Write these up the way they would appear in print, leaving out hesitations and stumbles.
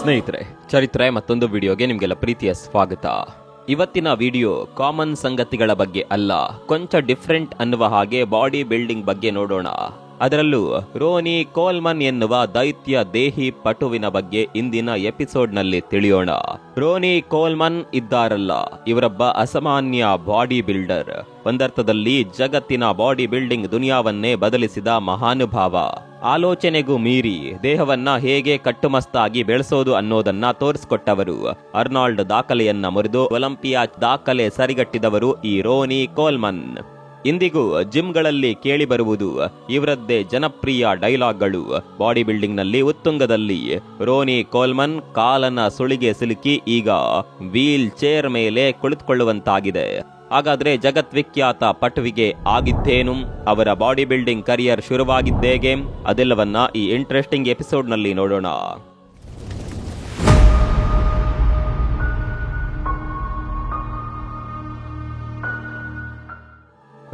ಸ್ನೇಹಿತರೆ, ಚರಿತ್ರೆ ಮತ್ತೊಂದು ವಿಡಿಯೋಗೆ ನಿಮಗೆಲ್ಲ ಪ್ರೀತಿಯ ಸ್ವಾಗತ. ಇವತ್ತಿನ ವಿಡಿಯೋ ಕಾಮನ್ ಸಂಗತಿಗಳ ಬಗ್ಗೆ ಅಲ್ಲ, ಕೊಂಚ ಡಿಫ್ರೆಂಟ್ ಅನ್ನುವ ಹಾಗೆ ಬಾಡಿ ಬಿಲ್ಡಿಂಗ್ ಬಗ್ಗೆ ನೋಡೋಣ. ಅದರಲ್ಲೂ ರೋನಿ ಕೋಲ್ಮನ್ ಎನ್ನುವ ದೈತ್ಯ ದೇಹಿ ಪಟುವಿನ ಬಗ್ಗೆ ಇಂದಿನ ಎಪಿಸೋಡ್ನಲ್ಲಿ ತಿಳಿಯೋಣ. ರೋನಿ ಕೋಲ್ಮನ್ ಇದ್ದಾರಲ್ಲ, ಇವರೊಬ್ಬ ಅಸಾಮಾನ್ಯ ಬಾಡಿ ಬಿಲ್ಡರ್. ಒಂದರ್ಥದಲ್ಲಿ ಜಗತ್ತಿನ ಬಾಡಿ ಬಿಲ್ಡಿಂಗ್ ದುನಿಯಾವನ್ನೇ ಬದಲಿಸಿದ ಮಹಾನುಭಾವ. ಆಲೋಚನೆಗೂ ಮೀರಿ ದೇಹವನ್ನ ಹೇಗೆ ಕಟ್ಟುಮಸ್ತಾಗಿ ಬೆಳೆಸೋದು ಅನ್ನೋದನ್ನ ತೋರಿಸ್ಕೊಟ್ಟವರು. ಅರ್ನಾಲ್ಡ್ ದಾಖಲೆಯನ್ನ ಮುರಿದು ಒಲಿಂಪಿಯಾ ದಾಖಲೆ ಸರಿಗಟ್ಟಿದವರು ಈ ರೋನಿ ಕೋಲ್ಮನ್. ಇಂದಿಗೂ ಜಿಮ್ಗಳಲ್ಲಿ ಕೇಳಿಬರುವುದು ಇವರದ್ದೇ ಜನಪ್ರಿಯ ಡೈಲಾಗ್ಗಳು. ಬಾಡಿ ಬಿಲ್ಡಿಂಗ್ ನಲ್ಲಿ ಉತ್ತುಂಗದಲ್ಲಿ ರೋನಿ ಕೋಲ್ಮನ್ ಕಾಲನ ಸುಳಿಗೆ ಸಿಲುಕಿ ಈಗ ವೀಲ್ ಚೇರ್ ಮೇಲೆ ಕುಳಿತುಕೊಳ್ಳುವಂತಾಗಿದೆ. ಹಾಗಾದ್ರೆ ಜಗತ್ವಿಖ್ಯಾತ ಪಟುವಿಗೆ ಆಗಿದ್ದೇನು, ಅವರ ಬಾಡಿ ಬಿಲ್ಡಿಂಗ್ ಕರಿಯರ್ ಶುರುವಾಗಿದ್ದೇಗೆ, ಅದೆಲ್ಲವನ್ನ ಈ ಇಂಟ್ರೆಸ್ಟಿಂಗ್ ಎಪಿಸೋಡ್ ನಲ್ಲಿ ನೋಡೋಣ.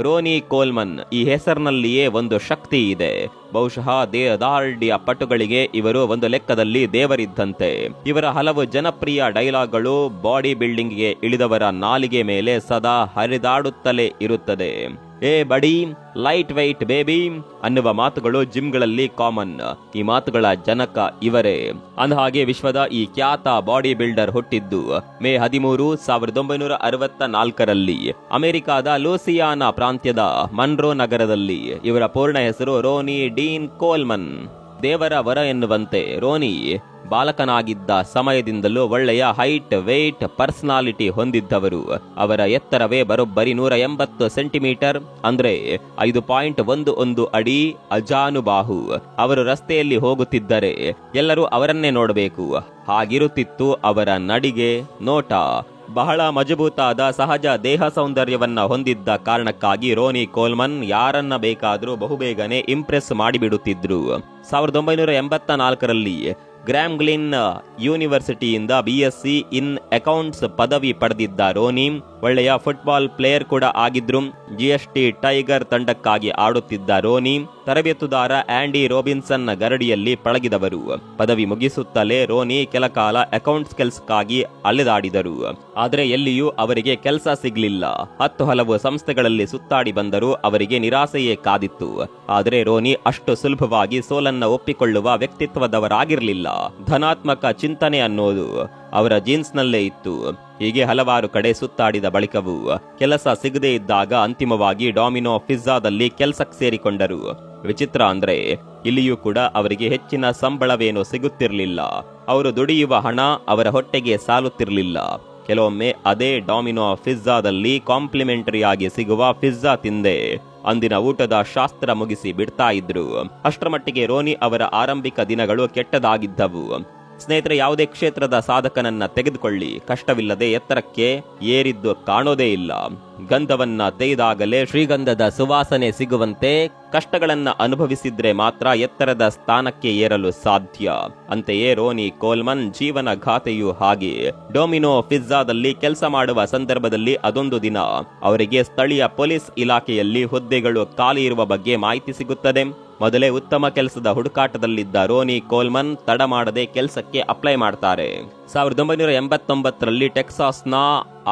ರೋನಿ ಕೋಲ್ಮನ್ ಈ ಹೆಸರಿನಲ್ಲಿಯೇ ಒಂದು ಶಕ್ತಿ ಇದೆ. ಬಹುಶಃ ದೇಹದಾರ್ಢ್ಯ ಪಟುಗಳಿಗೆ ಇವರು ಒಂದು ಲೆಕ್ಕದಲ್ಲಿ ದೇವರಿದ್ದಂತೆ. ಇವರ ಹಲವು ಜನಪ್ರಿಯ ಡೈಲಾಗ್ಗಳು ಬಾಡಿ ಬಿಲ್ಡಿಂಗ್ಗೆ ಇಳಿದವರ ನಾಲಿಗೆ ಮೇಲೆ ಸದಾ ಹರಿದಾಡುತ್ತಲೇ ಇರುತ್ತದೆ. ಏ ಬಡಿ, ಲೈಟ್ ವೈಟ್ ಬೇಬಿ ಅನ್ನುವ ಮಾತುಗಳು ಜಿಮ್ಗಳಲ್ಲಿ ಕಾಮನ್. ಈ ಮಾತುಗಳ ಜನಕ ಇವರೇ. ಅಂದಹಾಗೆ ವಿಶ್ವದ ಈ ಖ್ಯಾತ ಬಾಡಿ ಬಿಲ್ಡರ್ ಹುಟ್ಟಿದ್ದು ಮೇ 13, 1964ರಲ್ಲಿ ಅಮೆರಿಕಾದ ಲೂಸಿಯಾನಾ ಪ್ರಾಂತ್ಯದ ಮನ್ರೋ ನಗರದಲ್ಲಿ. ಇವರ ಪೂರ್ಣ ಹೆಸರು ರೋನಿ ಡೀನ್ ಕೋಲ್ಮನ್. ದೇವರ ವರ ಎನ್ನುವಂತೆ ರೋನಿ ಬಾಲಕನಾಗಿದ್ದ ಸಮಯದಿಂದಲೂ ಒಳ್ಳೆಯ ಹೈಟ್, ವೇಟ್, ಪರ್ಸನಾಲಿಟಿ ಹೊಂದಿದ್ದವರು. ಅವರ ಎತ್ತರವೇ ಬರೋಬ್ಬರಿ 180 ಸೆಂಟಿಮೀಟರ್, ಅಂದ್ರೆ 5.11 ಅಡಿ ಅಜಾನುಬಾಹು. ಅವರು ರಸ್ತೆಯಲ್ಲಿ ಹೋಗುತ್ತಿದ್ದರೆ ಎಲ್ಲರೂ ಅವರನ್ನೇ ನೋಡಬೇಕು, ಹಾಗಿರುತ್ತಿತ್ತು ಅವರ ನಡಿಗೆ, ನೋಟ. ಬಹಳ ಮಜಬೂತಾದ ಸಹಜ ದೇಹ ಸೌಂದರ್ಯವನ್ನ ಹೊಂದಿದ್ದ ಕಾರಣಕ್ಕಾಗಿ ರೋನಿ ಕೋಲ್ಮನ್ ಯಾರನ್ನ ಬೇಕಾದರೂ ಬಹುಬೇಗನೆ ಇಂಪ್ರೆಸ್ ಮಾಡಿಬಿಡುತ್ತಿದ್ರು. 1984ರಲ್ಲಿ ಗ್ರಾಮ್ಗ್ಲಿನ್ ಯೂನಿವರ್ಸಿಟಿಯಿಂದ BSc ಇನ್ ಅಕೌಂಟ್ಸ್ ಪದವಿ ಪಡೆದಿದ್ದ ರೋನಿ ಒಳ್ಳೆಯ ಫುಟ್ಬಾಲ್ ಪ್ಲೇಯರ್ ಕೂಡ ಆಗಿದ್ರು. GST ಟೈಗರ್ ತಂಡಕ್ಕಾಗಿ ಆಡುತ್ತಿದ್ದ ರೋನಿ ತರಬೇತುದಾರ ಆಂಡಿ ರೋಬಿನ್ಸನ್ ಗರಡಿಯಲ್ಲಿ ಪಳಗಿದವರು. ಪದವಿ ಮುಗಿಸುತ್ತಲೇ ರೋನಿ ಕೆಲ ಕಾಲ ಅಕೌಂಟ್ಸ್ ಕೆಲಸಕ್ಕಾಗಿ ಅಲೆದಾಡಿದರು. ಆದರೆ ಎಲ್ಲಿಯೂ ಅವರಿಗೆ ಕೆಲಸ ಸಿಗ್ಲಿಲ್ಲ. ಹಲವು ಸಂಸ್ಥೆಗಳಲ್ಲಿ ಸುತ್ತಾಡಿ ಬಂದರೂ ಅವರಿಗೆ ನಿರಾಸೆಯೇ ಕಾದಿತ್ತು. ಆದರೆ ರೋನಿ ಅಷ್ಟು ಸುಲಭವಾಗಿ ಸೋಲನ್ನ ಒಪ್ಪಿಕೊಳ್ಳುವ ವ್ಯಕ್ತಿತ್ವದವರಾಗಿರಲಿಲ್ಲ. ಧನಾತ್ಮಕ ಚಿಂತನೆ ಅನ್ನೋದು ಅವರ ಜೀನ್ಸ್ನಲ್ಲೇ ಇತ್ತು. ಹೀಗೆ ಹಲವಾರು ಕಡೆ ಸುತ್ತಾಡಿದ ಬಳಿಕವೂ ಕೆಲಸ ಸಿಗದೇ ಇದ್ದಾಗ ಅಂತಿಮವಾಗಿ ಡಾಮಿನೋ ಪಿಜ್ಜಾದಲ್ಲಿ ಕೆಲಸಕ್ಕೆ ಸೇರಿಕೊಂಡರು. ವಿಚಿತ್ರ ಅಂದ್ರೆ ಇಲ್ಲಿಯೂ ಕೂಡ ಅವರಿಗೆ ಹೆಚ್ಚಿನ ಸಂಬಳವೇನು ಸಿಗುತ್ತಿರಲಿಲ್ಲ. ಅವರು ದುಡಿಯುವ ಹಣ ಅವರ ಹೊಟ್ಟೆಗೆ ಸಾಲುತ್ತಿರಲಿಲ್ಲ. ಕೆಲವೊಮ್ಮೆ ಅದೇ ಡಾಮಿನೋ ಪಿಜ್ಜಾದಲ್ಲಿ ಕಾಂಪ್ಲಿಮೆಂಟರಿ ಆಗಿ ಸಿಗುವ ಪಿಜ್ಜಾ ತಿಂದೆ ಅಂದಿನ ಊಟದ ಶಾಸ್ತ್ರ ಮುಗಿಸಿ ಬಿಡ್ತಾ ಇದ್ರು. ಅಷ್ಟರ ಮಟ್ಟಿಗೆ ರೋನಿ ಅವರ ಆರಂಭಿಕ ದಿನಗಳು ಕೆಟ್ಟದಾಗಿದ್ದವು. ಸ್ನೇಹಿತರೆ, ಯಾವುದೇ ಕ್ಷೇತ್ರದ ಸಾಧಕನನ್ನ ತೆಗೆದುಕೊಳ್ಳಿ, ಕಷ್ಟವಿಲ್ಲದೆ ಎತ್ತರಕ್ಕೆ ಏರಿದ್ದು ಕಾಣೋದೇ ಇಲ್ಲ. ಗಂಧವನ್ನ ತೆಗೆದಾಗಲೇ ಶ್ರೀಗಂಧದ ಸುವಾಸನೆ ಸಿಗುವಂತೆ ಕಷ್ಟಗಳನ್ನ ಅನುಭವಿಸಿದ್ರೆ ಮಾತ್ರ ಎತ್ತರದ ಸ್ಥಾನಕ್ಕೆ ಏರಲು ಸಾಧ್ಯ. ಅಂತೆಯೇ ರೋನಿ ಕೋಲ್ಮನ್ ಜೀವನ ಗಾಥೆಯು ಹಾಗೆ. ಡೊಮಿನೋ ಪಿಜ್ಜಾದಲ್ಲಿ ಕೆಲಸ ಮಾಡುವ ಸಂದರ್ಭದಲ್ಲಿ ಅದೊಂದು ದಿನ ಅವರಿಗೆ ಸ್ಥಳೀಯ ಪೊಲೀಸ್ ಇಲಾಖೆಯಲ್ಲಿ ಹುದ್ದೆಗಳು ಖಾಲಿ ಇರುವ ಬಗ್ಗೆ ಮಾಹಿತಿ ಸಿಗುತ್ತದೆ. ಮೊದಲೇ ಉತ್ತಮ ಕೆಲಸದ ಹುಡುಕಾಟದಲ್ಲಿದ್ದ ರೋನಿ ಕೋಲ್ಮನ್ ತಡ ಮಾಡದೆ ಕೆಲಸಕ್ಕೆ ಅಪ್ಲೈ ಮಾಡ್ತಾರೆ. 1989ರಲ್ಲಿ ಟೆಕ್ಸಾಸ್ನ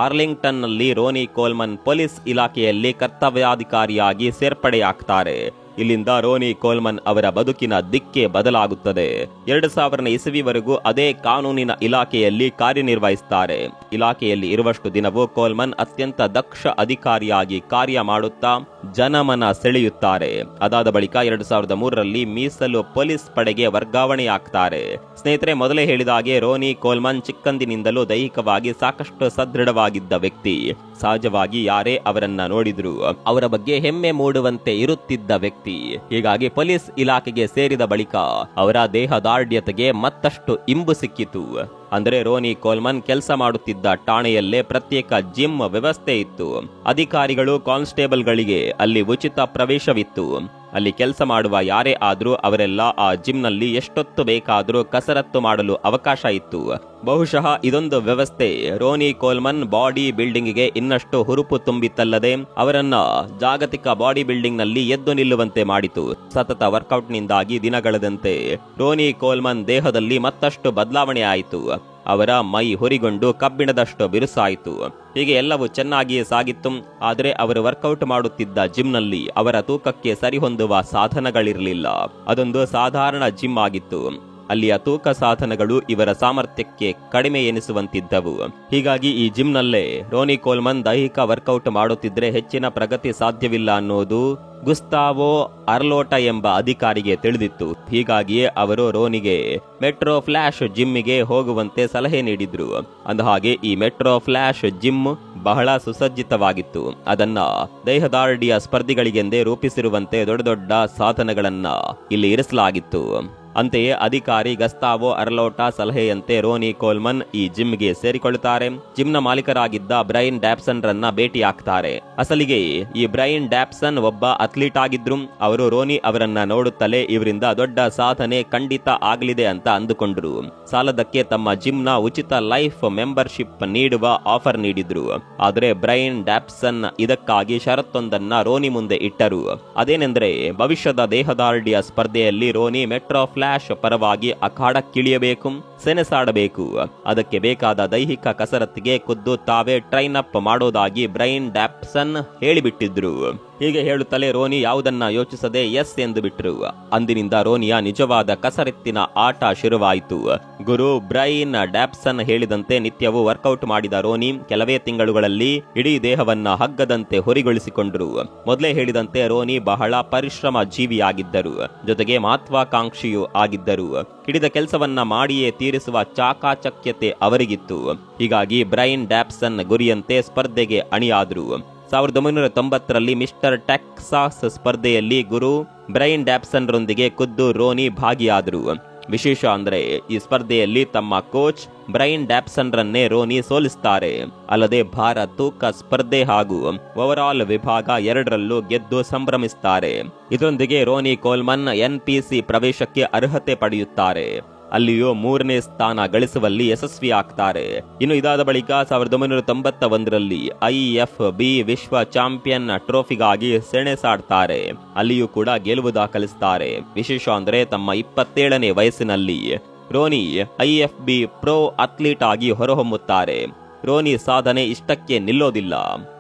ಆರ್ಲಿಂಗ್ಟನ್ ನಲ್ಲಿ ರೋನಿ ಕೋಲ್ಮನ್ ಪೊಲೀಸ್ ಇಲಾಖೆಯಲ್ಲಿ ಕರ್ತವ್ಯಾಧಿಕಾರಿಯಾಗಿ ಸೇರ್ಪಡೆಯಾಗ್ತಾರೆ. ಇಲ್ಲಿಂದ ರೋನಿ ಕೋಲ್ಮನ್ ಅವರ ಬದುಕಿನ ದಿಕ್ಕೇ ಬದಲಾಗುತ್ತದೆ. 2000 ಇಸವಿವರೆಗೂ ಅದೇ ಕಾನೂನಿನ ಇಲಾಖೆಯಲ್ಲಿ ಕಾರ್ಯನಿರ್ವಹಿಸುತ್ತಾರೆ. ಇಲಾಖೆಯಲ್ಲಿ ಇರುವಷ್ಟು ದಿನವೂ ಕೋಲ್ಮನ್ ಅತ್ಯಂತ ದಕ್ಷ ಅಧಿಕಾರಿಯಾಗಿ ಕಾರ್ಯ ಮಾಡುತ್ತಾ ಜನಮನ ಸೆಳೆಯುತ್ತಾರೆ. ಅದಾದ ಬಳಿಕ 2003ರಲ್ಲಿ ಮೀಸಲು ಪೊಲೀಸ್ ಪಡೆಗೆ ವರ್ಗಾವಣೆಯಾಗ್ತಾರೆ. ಸ್ನೇಹಿತರೆ, ಮೊದಲೇ ಹೇಳಿದ ಹಾಗೆ ರೋನಿ ಕೋಲ್ಮನ್ ಚಿಕ್ಕಂದಿನಿಂದಲೂ ದೈಹಿಕವಾಗಿ ಸಾಕಷ್ಟು ಸದೃಢವಾಗಿದ್ದ ವ್ಯಕ್ತಿ. ಸಹಜವಾಗಿ ಯಾರೇ ಅವರನ್ನ ನೋಡಿದ್ರು ಅವರ ಬಗ್ಗೆ ಹೆಮ್ಮೆ ಮೂಡುವಂತೆ ಇರುತ್ತಿದ್ದ ವ್ಯಕ್ತಿ. ಹೀಗಾಗಿ ಪೊಲೀಸ್ ಇಲಾಖೆಗೆ ಸೇರಿದ ಬಳಿಕ ಅವರ ದೇಹದಾರ್ಢ್ಯತೆಗೆ ಮತ್ತಷ್ಟು ಇಂಬು ಸಿಕ್ಕಿತು. ಅಂದರೆ ರೋನಿ ಕೋಲ್ಮನ್ ಕೆಲಸ ಮಾಡುತ್ತಿದ್ದ ಠಾಣೆಯಲ್ಲೇ ಪ್ರತ್ಯೇಕ ಜಿಮ್ ವ್ಯವಸ್ಥೆ ಇತ್ತು. ಅಧಿಕಾರಿಗಳು ಕಾನ್ಸ್ಟೇಬಲ್ಗಳಿಗೆ ಅಲ್ಲಿ ಉಚಿತ ಪ್ರವೇಶವಿತ್ತು. ಅಲ್ಲಿ ಕೆಲಸ ಮಾಡುವ ಯಾರೇ ಆದ್ರೂ ಅವರೆಲ್ಲ ಆ ಜಿಮ್ನಲ್ಲಿ ಎಷ್ಟೊತ್ತು ಬೇಕಾದರೂ ಕಸರತ್ತು ಮಾಡಲು ಅವಕಾಶ ಇತ್ತು. ಬಹುಶಃ ಇದೊಂದು ವ್ಯವಸ್ಥೆ ರೋನಿ ಕೋಲ್ಮನ್ ಬಾಡಿ ಬಿಲ್ಡಿಂಗ್ಗೆ ಇನ್ನಷ್ಟು ಹುರುಪು ತುಂಬಿತ್ತಲ್ಲದೆ ಅವರನ್ನ ಜಾಗತಿಕ ಬಾಡಿ ಬಿಲ್ಡಿಂಗ್ ನಲ್ಲಿ ಎದ್ದು ನಿಲ್ಲುವಂತೆ ಮಾಡಿತು. ಸತತ ವರ್ಕೌಟ್ನಿಂದಾಗಿ ದಿನಗಳೆದಂತೆ ರೋನಿ ಕೋಲ್ಮನ್ ದೇಹದಲ್ಲಿ ಮತ್ತಷ್ಟು ಬದಲಾವಣೆ ಆಯಿತು. ಅವರ ಮೈ ಹುರಿಗೊಂಡು ಕಬ್ಬಿಣದಷ್ಟು ಬಿರುಸಾಯಿತು. ಹೀಗೆ ಎಲ್ಲವೂ ಚೆನ್ನಾಗಿಯೇ ಸಾಗಿತ್ತು. ಆದರೆ ಅವರು ವರ್ಕೌಟ್ ಮಾಡುತ್ತಿದ್ದ ಜಿಮ್ನಲ್ಲಿ ಅವರ ತೂಕಕ್ಕೆ ಸರಿಹೊಂದುವ ಸಾಧನಗಳಿರಲಿಲ್ಲ. ಅದೊಂದು ಸಾಧಾರಣ ಜಿಮ್ ಆಗಿತ್ತು. ಅಲ್ಲಿಯ ತೂಕ ಸಾಧನಗಳು ಇವರ ಸಾಮರ್ಥ್ಯಕ್ಕೆ ಕಡಿಮೆ ಎನಿಸುವಂತಿದ್ದವು. ಹೀಗಾಗಿ ಈ ಜಿಮ್ನಲ್ಲೇ ರೋನಿ ಕೋಲ್ಮನ್ ದೈಹಿಕ ವರ್ಕೌಟ್ ಮಾಡುತ್ತಿದ್ರೆ ಹೆಚ್ಚಿನ ಪ್ರಗತಿ ಸಾಧ್ಯವಿಲ್ಲ ಅನ್ನೋದು ಗುಸ್ತಾವೋ ಅರ್ಲೋಟ ಎಂಬ ಅಧಿಕಾರಿಗೆ ತಿಳಿದಿತ್ತು. ಹೀಗಾಗಿಯೇ ಅವರು ರೋನಿಗೆ ಮೆಟ್ರೋ ಫ್ಲಾಶ್ ಜಿಮ್ಮಿಗೆ ಹೋಗುವಂತೆ ಸಲಹೆ ನೀಡಿದ್ರು. ಅಂದಹಾಗೆ ಈ ಮೆಟ್ರೋ ಫ್ಲಾಶ್ ಜಿಮ್ ಬಹಳ ಸುಸಜ್ಜಿತವಾಗಿತ್ತು. ಅದನ್ನ ದೇಹದಾರ್ಢ್ಯ ಸ್ಪರ್ಧಿಗಳಿಗೆಂದೇ ರೂಪಿಸಿರುವಂತೆ ದೊಡ್ಡ ದೊಡ್ಡ ಸಾಧನಗಳನ್ನ ಇಲ್ಲಿ ಇರಿಸಲಾಗಿತ್ತು. ಅಂತೆಯೇ ಅಧಿಕಾರಿ ಗಸ್ತಾವೋ ಅರ್ಲೋಟ ಸಲಹೆಯಂತೆ ರೋನಿ ಕೋಲ್ಮನ್ ಈ ಜಿಮ್ಗೆ ಸೇರಿಕೊಳ್ಳುತ್ತಾರೆ. ಜಿಮ್ನ ಮಾಲೀಕರಾಗಿದ್ದ ಬ್ರೈನ್ ಡ್ಯಾಪ್ಸನ್ ರನ್ನ ಭೇಟಿಯಾಗ್ತಾರೆ. ಅಸಲಿಗೆ ಈ ಬ್ರೈನ್ ಡ್ಯಾಪ್ಸನ್ ಒಬ್ಬ ಅಥ್ಲೀಟ್ ಆಗಿದ್ರು. ಅವರು ರೋನಿ ಅವರನ್ನ ನೋಡುತ್ತಲೇ ಇವರಿಂದ ದೊಡ್ಡ ಸಾಧನೆ ಖಂಡಿತ ಆಗಲಿದೆ ಅಂತ ಅಂದುಕೊಂಡ್ರು. ಸಾಲದಕ್ಕೆ ತಮ್ಮ ಜಿಮ್ನ ಉಚಿತ ಲೈಫ್ ಮೆಂಬರ್ಶಿಪ್ ನೀಡುವ ಆಫರ್ ನೀಡಿದ್ರು. ಆದರೆ ಬ್ರೈನ್ ಡ್ಯಾಪ್ಸನ್ ಇದಕ್ಕಾಗಿ ಷರತ್ತೊಂದನ್ನ ರೋನಿ ಮುಂದೆ ಇಟ್ಟರು. ಅದೇನೆಂದ್ರೆ ಭವಿಷ್ಯದ ದೇಹದಾರ್ಢ್ಯ ಸ್ಪರ್ಧೆಯಲ್ಲಿ ರೋನಿ ಮೆಟ್ರೋ ಫ್ಲಾಶ್ ಪರವಾಗಿ ಅಖಾಡಕ್ಕಿಳಿಯಬೇಕು, ಸೆಣಸಾಡಬೇಕು. ಅದಕ್ಕೆ ಬೇಕಾದ ದೈಹಿಕ ಕಸರತ್ತಿಗೆ ಖುದ್ದು ತಾವೇ ಟ್ರೈನ್ ಅಪ್ ಮಾಡೋದಾಗಿ ಬ್ರೈನ್ ಡ್ಯಾಪ್ಸನ್ ಹೇಳಿಬಿಟ್ಟಿದ್ರು. ಹೀಗೆ ಹೇಳುತ್ತಲೇ ರೋನಿ ಯಾವುದನ್ನ ಯೋಚಿಸದೆ ಎಸ್ ಎಂದು ಬಿಟ್ರು. ಅಂದಿನಿಂದ ರೋನಿಯ ನಿಜವಾದ ಕಸರತ್ತಿನ ಆಟ ಶುರುವಾಯಿತು. ಗುರು ಬ್ರೈನ್ ಡ್ಯಾಪ್ಸನ್ ಹೇಳಿದಂತೆ ನಿತ್ಯವೂ ವರ್ಕೌಟ್ ಮಾಡಿದ ರೋನಿ ಕೆಲವೇ ತಿಂಗಳುಗಳಲ್ಲಿ ಇಡೀ ದೇಹವನ್ನ ಹಗ್ಗದಂತೆ ಹೊರಿಗೊಳಿಸಿಕೊಂಡ್ರು. ಮೊದಲೇ ಹೇಳಿದಂತೆ ರೋನಿ ಬಹಳ ಪರಿಶ್ರಮ ಜೀವಿಯಾಗಿದ್ದರು. ಜೊತೆಗೆ ಮಹತ್ವಾಕಾಂಕ್ಷಿಯೂ ಆಗಿದ್ದರು. ಹಿಡಿದ ಕೆಲಸವನ್ನ ಮಾಡಿಯೇ ತೀರಿಸುವ ಚಾಕಾಚಕ್ಯತೆ ಅವರಿಗಿತ್ತು. ಹೀಗಾಗಿ ಬ್ರೈನ್ ಡ್ಯಾಪ್ಸನ್ ಗುರಿಯಂತೆ ಸ್ಪರ್ಧೆಗೆ ಅಣಿಯಾದ್ರು. 1990ರಲ್ಲಿ ಮಿಸ್ಟರ್ ಟೆಕ್ಸಾಸ್ ಸ್ಪರ್ಧೆಯಲ್ಲಿ ಗುರು ಬ್ರೈನ್ ಡ್ಯಾಪ್ಸನ್ ರೊಂದಿಗೆ ಖುದ್ದು ರೋನಿ ಭಾಗಿಯಾದರು. ವಿಶೇಷ ಅಂದ್ರೆ ಈ ಸ್ಪರ್ಧೆಯಲ್ಲಿ ತಮ್ಮ ಕೋಚ್ ಬ್ರೈನ್ ಡ್ಯಾಪ್ಸನ್ ರನ್ನೇ ರೋನಿ ಸೋಲಿಸ್ತಾರೆ. ಅಲ್ಲದೆ ಭಾರ ತೂಕ ಸ್ಪರ್ಧೆ ಹಾಗೂ ಓವರಾಲ್ ವಿಭಾಗ ಎರಡರಲ್ಲೂ ಗೆದ್ದು ಸಂಭ್ರಮಿಸ್ತಾರೆ. ಇದರೊಂದಿಗೆ ರೋನಿ ಕೋಲ್ಮನ್ NPC ಪ್ರವೇಶಕ್ಕೆ ಅರ್ಹತೆ ಪಡೆಯುತ್ತಾರೆ. ಅಲ್ಲಿಯೂ 3ನೇ ಸ್ಥಾನ ಗಳಿಸುವಲ್ಲಿ ಯಶಸ್ವಿ ಆಗ್ತಾರೆ. ಇನ್ನು ಇದಾದ ಬಳಿಕ 1991ರಲ್ಲಿ IFB ವಿಶ್ವ ಚಾಂಪಿಯನ್ ಟ್ರೋಫಿಗಾಗಿ ಸೆಣಸಾಡ್ತಾರೆ. ಅಲ್ಲಿಯೂ ಕೂಡ ಗೆಲುವು ದಾಖಲಿಸ್ತಾರೆ. ವಿಶೇಷ ಅಂದ್ರೆ ತಮ್ಮ 27ನೇ ವಯಸ್ಸಿನಲ್ಲಿ ರೋನಿ IFB ಪ್ರೋ ಅಥ್ಲೀಟ್ ಆಗಿ ಹೊರಹೊಮ್ಮುತ್ತಾರೆ. ರೋನಿ ಸಾಧನೆ ಇಷ್ಟಕ್ಕೆ ನಿಲ್ಲೋದಿಲ್ಲ.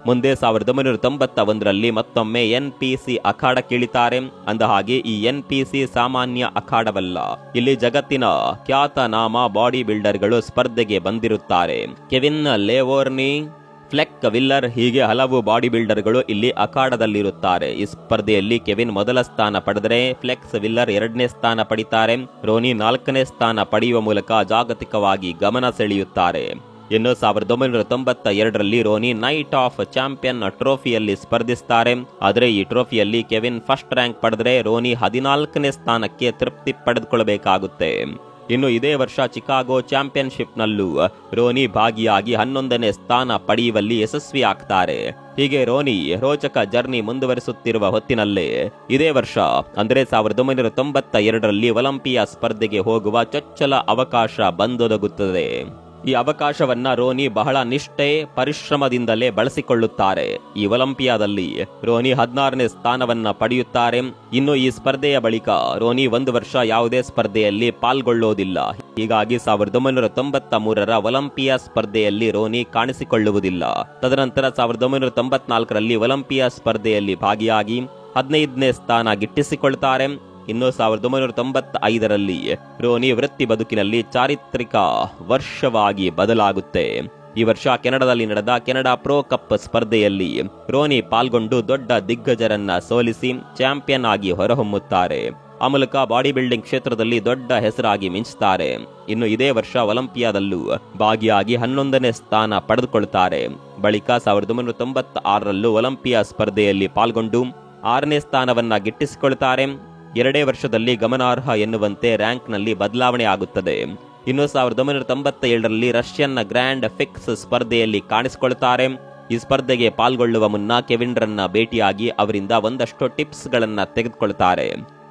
ಮುಂದೆ 1991ರಲ್ಲಿ ಮತ್ತೊಮ್ಮೆ NPC ಅಖಾಡಕ್ಕಿಳಿತಾರೆ. ಅಂದಹಾಗೆ ಈ NPC ಸಾಮಾನ್ಯ ಅಖಾಡವಲ್ಲ. ಇಲ್ಲಿ ಜಗತ್ತಿನ ಖ್ಯಾತನಾಮ ಬಾಡಿ ಬಿಲ್ಡರ್ಗಳು ಸ್ಪರ್ಧೆಗೆ ಬಂದಿರುತ್ತಾರೆ. ಕೆವಿನ್ ಲೇವೋರ್ನಿ, ಫ್ಲೆಕ್ ವಿಲ್ಲರ್ ಹೀಗೆ ಹಲವು ಬಾಡಿ ಬಿಲ್ಡರ್ಗಳು ಇಲ್ಲಿ ಅಖಾಡದಲ್ಲಿರುತ್ತಾರೆ. ಈ ಸ್ಪರ್ಧೆಯಲ್ಲಿ ಕೆವಿನ್ ಮೊದಲ ಸ್ಥಾನ ಪಡೆದರೆ ಫ್ಲೆಕ್ಸ್ ವಿಲ್ಲರ್ 2ನೇ ಸ್ಥಾನ ಪಡಿತಾರೆ. ರೋನಿ 4ನೇ ಸ್ಥಾನ ಪಡೆಯುವ ಮೂಲಕ ಜಾಗತಿಕವಾಗಿ ಗಮನ ಸೆಳೆಯುತ್ತಾರೆ. ಇನ್ನು 1992ರಲ್ಲಿ ರೋನಿ ನೈಟ್ ಆಫ್ ಚಾಂಪಿಯನ್ ಟ್ರೋಫಿಯಲ್ಲಿ ಸ್ಪರ್ಧಿಸ್ತಾರೆ. ಆದರೆ ಈ ಟ್ರೋಫಿಯಲ್ಲಿ ಕೆವಿನ್ ಫಸ್ಟ್ ರ್ಯಾಂಕ್ ಪಡೆದರೆ ರೋನಿ 14ನೇ ಸ್ಥಾನಕ್ಕೆ ತೃಪ್ತಿ ಪಡೆದುಕೊಳ್ಳಬೇಕಾಗುತ್ತೆ. ಇನ್ನು ಇದೇ ವರ್ಷ ಚಿಕಾಗೋ ಚಾಂಪಿಯನ್ಶಿಪ್ನಲ್ಲೂ ರೋನಿ ಭಾಗಿಯಾಗಿ 11ನೇ ಸ್ಥಾನ ಪಡೆಯುವಲ್ಲಿ ಯಶಸ್ವಿ ಆಗ್ತಾರೆ. ಹೀಗೆ ರೋನಿ ರೋಚಕ ಜರ್ನಿ ಮುಂದುವರಿಸುತ್ತಿರುವ ಹೊತ್ತಿನಲ್ಲೇ ಇದೇ ವರ್ಷ ಅಂದ್ರೆ 1992ರಲ್ಲಿ ಒಲಿಂಪಿಯಾ ಸ್ಪರ್ಧೆಗೆ ಹೋಗುವ ಚೊಚ್ಚಲ ಅವಕಾಶ ಬಂದೊದಗುತ್ತದೆ. ಈ ಅವಕಾಶವನ್ನ ರೋನಿ ಬಹಳ ನಿಷ್ಠೆ ಪರಿಶ್ರಮದಿಂದಲೇ ಬಳಸಿಕೊಳ್ಳುತ್ತಾರೆ. ಈ ಒಲಿಂಪಿಯಾದಲ್ಲಿ ರೋನಿ 16ನೇ ಸ್ಥಾನವನ್ನ ಪಡೆಯುತ್ತಾರೆ. ಇನ್ನು ಈ ಸ್ಪರ್ಧೆಯ ಬಳಿಕ ರೋನಿ 1 ವರ್ಷ ಯಾವುದೇ ಸ್ಪರ್ಧೆಯಲ್ಲಿ ಪಾಲ್ಗೊಳ್ಳೋದಿಲ್ಲ. ಹೀಗಾಗಿ 1993ರ ಒಲಿಂಪಿಯಾ ಸ್ಪರ್ಧೆಯಲ್ಲಿ ರೋನಿ ಕಾಣಿಸಿಕೊಳ್ಳುವುದಿಲ್ಲ. ತದನಂತರ 1994ರಲ್ಲಿ ಒಲಿಂಪಿಯಾ ಸ್ಪರ್ಧೆಯಲ್ಲಿ ಭಾಗಿಯಾಗಿ 15ನೇ ಸ್ಥಾನ ಗಿಟ್ಟಿಸಿಕೊಳ್ತಾರೆ. ಇನ್ನು 1995ರಲ್ಲಿ ರೋನಿ ವೃತ್ತಿ ಬದುಕಿನಲ್ಲಿ ಚಾರಿತ್ರಿಕ ವರ್ಷವಾಗಿ ಬದಲಾಗುತ್ತೆ. ಈ ವರ್ಷ ಕೆನಡಾದಲ್ಲಿ ನಡೆದ ಕೆನಡಾ ಪ್ರೋ ಕಪ್ ಸ್ಪರ್ಧೆಯಲ್ಲಿ ರೋನಿ ಪಾಲ್ಗೊಂಡು ದೊಡ್ಡ ದಿಗ್ಗಜರನ್ನ ಸೋಲಿಸಿ ಚಾಂಪಿಯನ್ ಆಗಿ ಹೊರಹೊಮ್ಮುತ್ತಾರೆ. ಆ ಮೂಲಕ ಬಾಡಿ ಬಿಲ್ಡಿಂಗ್ ಕ್ಷೇತ್ರದಲ್ಲಿ ದೊಡ್ಡ ಹೆಸರಾಗಿ ಮಿಂಚುತ್ತಾರೆ. ಇನ್ನು ಇದೇ ವರ್ಷ ಒಲಿಂಪಿಯಾದಲ್ಲೂ ಭಾಗಿಯಾಗಿ 11ನೇ ಸ್ಥಾನ ಪಡೆದುಕೊಳ್ತಾರೆ. ಬಳಿಕ 1996ರಲ್ಲೂ ಒಲಿಂಪಿಯಾ ಸ್ಪರ್ಧೆಯಲ್ಲಿ ಪಾಲ್ಗೊಂಡು 6ನೇ ಸ್ಥಾನವನ್ನ ಗಿಟ್ಟಿಸಿಕೊಳ್ತಾರೆ. 2 ವರ್ಷದಲ್ಲಿ ಗಮನಾರ್ಹ ಎನ್ನುವಂತೆ ರ್ಯಾಂಕ್ನಲ್ಲಿ ಬದಲಾವಣೆ ಆಗುತ್ತದೆ. ಇನ್ನು 1997ರಲ್ಲಿ ರಷ್ಯನ್ ಗ್ರ್ಯಾಂಡ್ ಫಿಕ್ಸ್ ಸ್ಪರ್ಧೆಯಲ್ಲಿ ಕಾಣಿಸಿಕೊಳ್ತಾರೆ. ಈ ಸ್ಪರ್ಧೆಗೆ ಪಾಲ್ಗೊಳ್ಳುವ ಮುನ್ನ ಕೆವಿನ್ ರನ್ನ ಭೇಟಿಯಾಗಿ ಅವರಿಂದ ಒಂದಷ್ಟು ಟಿಪ್ಸ್ ಗಳನ್ನ ತೆಗೆದುಕೊಳ್ತಾರೆ.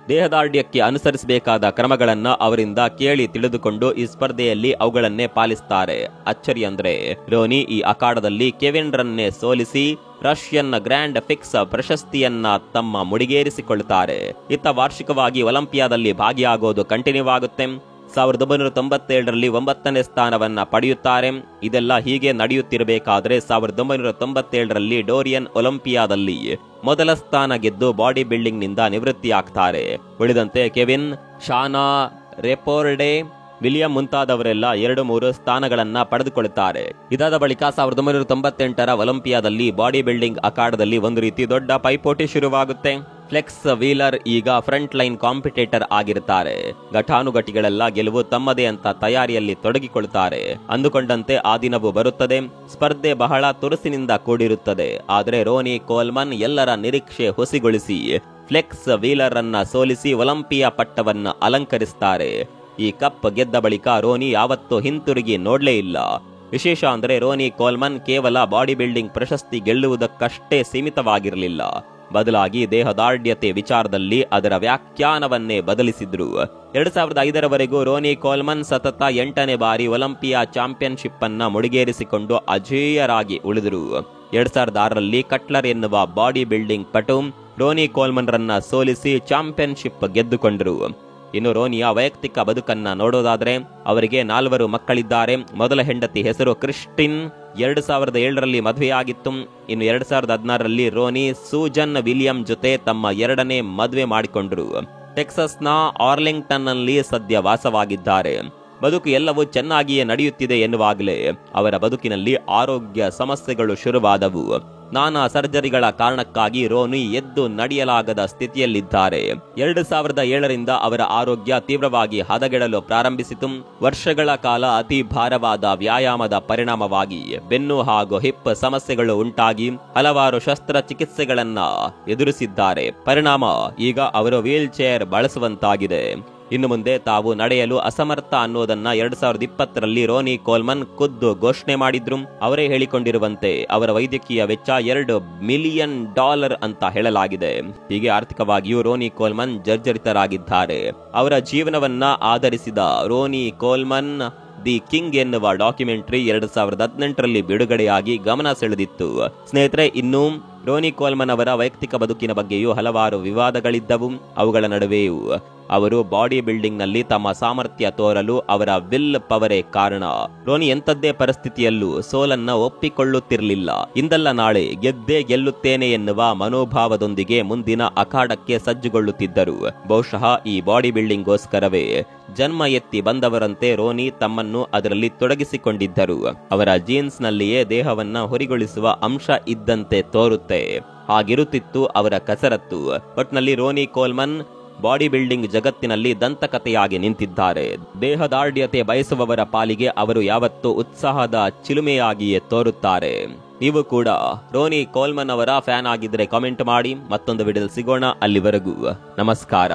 ದೇಹದಾರ್ಢ್ಯಕ್ಕೆ ಅನುಸರಿಸಬೇಕಾದ ಕ್ರಮಗಳನ್ನ ಅವರಿಂದ ಕೇಳಿ ತಿಳಿದುಕೊಂಡು ಈ ಸ್ಪರ್ಧೆಯಲ್ಲಿ ಅವುಗಳನ್ನೇ ಪಾಲಿಸ್ತಾರೆ. ಅಚ್ಚರಿ ಅಂದ್ರೆ ರೋನಿ ಈ ಅಖಾಡದಲ್ಲಿ ಕೆವಿನ್ ರನ್ನೇ ಸೋಲಿಸಿ ರಷ್ಯನ್ ಗ್ರ್ಯಾಂಡ್ ಫಿಕ್ಸ್ ಪ್ರಶಸ್ತಿಯನ್ನ ತಮ್ಮ ಮುಡಿಗೇರಿಸಿಕೊಳ್ತಾರೆ. ಇತ್ತ ವಾರ್ಷಿಕವಾಗಿ ಒಲಿಂಪಿಯಾದಲ್ಲಿ ಭಾಗಿಯಾಗೋದು ಕಂಟಿನ್ಯೂ ಆಗುತ್ತೆ. 1997ರಲ್ಲಿ 9ನೇ ಸ್ಥಾನವನ್ನ ಪಡೆಯುತ್ತಾರೆ. ಇದೆಲ್ಲ ಹೀಗೆ ನಡೆಯುತ್ತಿರಬೇಕಾದ್ರೆ 1997ರಲ್ಲಿ ಡೋರಿಯನ್ ಒಲಿಂಪಿಯಾದಲ್ಲಿ ಮೊದಲ ಸ್ಥಾನ ಗೆದ್ದು ಬಾಡಿ ಬಿಲ್ಡಿಂಗ್ ನಿಂದ ನಿವೃತ್ತಿಯಾಗ್ತಾರೆ. ಉಳಿದಂತೆ ಕೆವಿನ್, ಶಾನಾ, ರೆಪೋರ್ಡೆ, ವಿಲಿಯಂ ಮುಂತಾದವರೆಲ್ಲ 2-3 ಸ್ಥಾನಗಳನ್ನ ಪಡೆದುಕೊಳ್ಳುತ್ತಾರೆ. ಇದಾದ ಬಳಿಕ 1998ರ ಒಲಿಂಪಿಯಾದಲ್ಲಿ ಬಾಡಿ ಬಿಲ್ಡಿಂಗ್ ಅಖಾಡದಲ್ಲಿ ಒಂದು ರೀತಿ ದೊಡ್ಡ ಪೈಪೋಟಿ ಶುರುವಾಗುತ್ತೆ. ಫ್ಲೆಕ್ಸ್ ವೀಲರ್ ಈಗ ಫ್ರಂಟ್ ಲೈನ್ ಕಾಂಪಿಟೇಟರ್ ಆಗಿರುತ್ತಾರೆ. ಘಟಾನುಘಟಿಗಳೆಲ್ಲ ಗೆಲುವು ತಮ್ಮದೇ ಅಂತ ತಯಾರಿಯಲ್ಲಿ ತೊಡಗಿಕೊಳ್ಳುತ್ತಾರೆ. ಅಂದುಕೊಂಡಂತೆ ಆ ದಿನವೂ ಬರುತ್ತದೆ. ಸ್ಪರ್ಧೆ ಬಹಳ ತುರುಸಿನಿಂದ ಕೂಡಿರುತ್ತದೆ. ಆದರೆ ರೋನಿ ಕೋಲ್ಮನ್ ಎಲ್ಲರ ನಿರೀಕ್ಷೆ ಹುಸಿಗೊಳಿಸಿ ಫ್ಲೆಕ್ಸ್ ವೀಲರ್ ಅನ್ನ ಸೋಲಿಸಿ ಒಲಿಂಪಿಯಾ ಪಟ್ಟವನ್ನ ಅಲಂಕರಿಸುತ್ತಾರೆ. ಈ ಕಪ್ ಗೆದ್ದ ಬಳಿಕ ರೋನಿ ಯಾವತ್ತೂ ಹಿಂತಿರುಗಿ ನೋಡ್ಲೇ ಇಲ್ಲ. ವಿಶೇಷ ಅಂದ್ರೆ ರೋನಿ ಕೋಲ್ಮನ್ ಕೇವಲ ಬಾಡಿ ಬಿಲ್ಡಿಂಗ್ ಪ್ರಶಸ್ತಿ ಗೆಲ್ಲುವುದಕ್ಕಷ್ಟೇ ಸೀಮಿತವಾಗಿರಲಿಲ್ಲ. ಬದಲಾಗಿ ದೇಹದಾರ್ಢ್ಯತೆ ವಿಚಾರದಲ್ಲಿ ಅದರ ವ್ಯಾಖ್ಯಾನವನ್ನೇ ಬದಲಿಸಿದ್ರು. 2005ರವರೆಗೂ ರೋನಿ ಕೋಲ್ಮನ್ ಸತತ 8ನೇ ಬಾರಿ ಒಲಿಂಪಿಯಾ ಚಾಂಪಿಯನ್ಶಿಪ್ ಅನ್ನ ಮುಡಿಗೇರಿಸಿಕೊಂಡು ಅಜೇಯರಾಗಿ ಉಳಿದರು. 2006ರಲ್ಲಿ ಕಟ್ಲರ್ ಎನ್ನುವ ಬಾಡಿ ಬಿಲ್ಡಿಂಗ್ ಪಟು ರೋನಿ ಕೋಲ್ಮನ್ ರನ್ನ ಸೋಲಿಸಿ ಚಾಂಪಿಯನ್ಶಿಪ್ ಗೆದ್ದುಕೊಂಡರು. ಇನ್ನು ರೋನಿಯ ವೈಯಕ್ತಿಕ ಬದುಕನ್ನ ನೋಡೋದಾದ್ರೆ ಅವರಿಗೆ 4 ಮಕ್ಕಳಿದ್ದಾರೆ. ಮೊದಲ ಹೆಂಡತಿ ಹೆಸರು ಕ್ರಿಸ್ಟಿನ್, 2007ರಲ್ಲಿ ಮದುವೆಯಾಗಿತ್ತು. ಇನ್ನು 2016ರಲ್ಲಿ ರೋನಿ ಸೂಜನ್ ವಿಲಿಯಂ ಜೊತೆ ತಮ್ಮ 2ನೇ ಮದುವೆ ಮಾಡಿಕೊಂಡರು. ಟೆಕ್ಸಸ್ನ ಆರ್ಲಿಂಗ್ಟನ್ ನಲ್ಲಿ ಸದ್ಯ ವಾಸವಾಗಿದ್ದಾರೆ. ಬದುಕು ಎಲ್ಲವೂ ಚೆನ್ನಾಗಿಯೇ ನಡೆಯುತ್ತಿದೆ ಎನ್ನುವಾಗಲೇ ಅವರ ಬದುಕಿನಲ್ಲಿ ಆರೋಗ್ಯ ಸಮಸ್ಯೆಗಳು ಶುರುವಾದವು. ನಾನಾ ಸರ್ಜರಿಗಳ ಕಾರಣಕ್ಕಾಗಿ ರೋನಿ ಎದ್ದು ನಡೆಯಲಾಗದ ಸ್ಥಿತಿಯಲ್ಲಿದ್ದಾರೆ. 2007ರಿಂದ ಅವರ ಆರೋಗ್ಯ ತೀವ್ರವಾಗಿ ಹದಗೆಡಲು ಪ್ರಾರಂಭಿಸಿತು. ವರ್ಷಗಳ ಕಾಲ ಅತಿ ಭಾರವಾದ ವ್ಯಾಯಾಮದ ಪರಿಣಾಮವಾಗಿ ಬೆನ್ನು ಹಾಗೂ ಹಿಪ್ ಸಮಸ್ಯೆಗಳು ಉಂಟಾಗಿ ಹಲವಾರು ಶಸ್ತ್ರಚಿಕಿತ್ಸೆಗಳನ್ನ ಎದುರಿಸಿದ್ದಾರೆ. ಪರಿಣಾಮ ಈಗ ಅವರು ವೀಲ್ ಚೇರ್ ಬಳಸುವಂತಾಗಿದೆ. ಇನ್ನು ಮುಂದೆ ತಾವು ನಡೆಯಲು ಅಸಮರ್ಥ ಅನ್ನೋದನ್ನ 2020ರಲ್ಲಿ ರೋನಿ ಕೋಲ್ಮನ್ ಖುದ್ದು ಘೋಷಣೆ ಮಾಡಿದ್ರು. ಅವರೇ ಹೇಳಿಕೊಂಡಿರುವಂತೆ ಅವರ ವೈದ್ಯಕೀಯ ವೆಚ್ಚ $2 ಮಿಲಿಯನ್ ಅಂತ ಹೇಳಲಾಗಿದೆ. ಹೀಗೆ ಆರ್ಥಿಕವಾಗಿಯೂ ರೋನಿ ಕೋಲ್ಮನ್ ಜರ್ಜರಿತರಾಗಿದ್ದಾರೆ. ಅವರ ಜೀವನವನ್ನ ಆಧರಿಸಿದ ರೋನಿ ಕೋಲ್ಮನ್ ದಿ ಕಿಂಗ್ ಎನ್ನುವ ಡಾಕ್ಯುಮೆಂಟರಿ 2018ರಲ್ಲಿ ಬಿಡುಗಡೆಯಾಗಿ ಗಮನ ಸೆಳೆದಿತ್ತು. ಸ್ನೇಹಿತರೆ, ಇನ್ನು ರೋನಿ ಕೋಲ್ಮನ್ ಅವರ ವೈಯಕ್ತಿಕ ಬದುಕಿನ ಬಗ್ಗೆಯೂ ಹಲವಾರು ವಿವಾದಗಳಿದ್ದವು. ಅವುಗಳ ನಡುವೆಯೂ ಅವರು ಬಾಡಿ ಬಿಲ್ಡಿಂಗ್ ನಲ್ಲಿ ತಮ್ಮ ಸಾಮರ್ಥ್ಯ ತೋರಲು ಅವರ ವಿಲ್ ಪವರೇ ಕಾರಣ. ರೋನಿ ಎಂಥದ್ದೇ ಪರಿಸ್ಥಿತಿಯಲ್ಲೂ ಸೋಲನ್ನ ಒಪ್ಪಿಕೊಳ್ಳುತ್ತಿರಲಿಲ್ಲ. ಇಂದಲ್ಲ ನಾಳೆ ಗೆದ್ದೇ ಗೆಲ್ಲುತ್ತೇನೆ ಎನ್ನುವ ಮನೋಭಾವದೊಂದಿಗೆ ಮುಂದಿನ ಅಖಾಡಕ್ಕೆ ಸಜ್ಜುಗೊಳ್ಳುತ್ತಿದ್ದರು. ಬಹುಶಃ ಈ ಬಾಡಿ ಬಿಲ್ಡಿಂಗ್ಗೋಸ್ಕರವೇ ಜನ್ಮ ಎತ್ತಿ ಬಂದವರಂತೆ ರೋನಿ ತಮ್ಮನ್ನು ಅದರಲ್ಲಿ ತೊಡಗಿಸಿಕೊಂಡಿದ್ದರು. ಅವರ ಜೀನ್ಸ್ ನಲ್ಲಿಯೇ ದೇಹವನ್ನ ಹೊರಿಗೊಳಿಸುವ ಅಂಶ ಇದ್ದಂತೆ ತೋರುತ್ತೆ. ಹಾಗಿರುತ್ತಿತ್ತು ಅವರ ಕಸರತ್ತು. ಒಟ್ನಲ್ಲಿ ರೋನಿ ಕೋಲ್ಮನ್ ಬಾಡಿ ಬಿಲ್ಡಿಂಗ್ ಜಗತ್ತಿನಲ್ಲಿ ದಂತಕಥೆಯಾಗಿ ನಿಂತಿದ್ದಾರೆ. ದೇಹದಾರ್ಢ್ಯತೆ ಬಯಸುವವರ ಪಾಲಿಗೆ ಅವರು ಯಾವತ್ತೂ ಉತ್ಸಾಹದ ಚಿಲುಮೆಯಾಗಿಯೇ ತೋರುತ್ತಾರೆ. ನೀವು ಕೂಡ ರೋನಿ ಕೋಲ್ಮನ್ ಅವರ ಫ್ಯಾನ್ ಆಗಿದ್ರೆ ಕಾಮೆಂಟ್ ಮಾಡಿ. ಮತ್ತೊಂದು ವಿಡಿಯೋದಲ್ಲಿ ಸಿಗೋಣ. ಅಲ್ಲಿವರೆಗೂ ನಮಸ್ಕಾರ.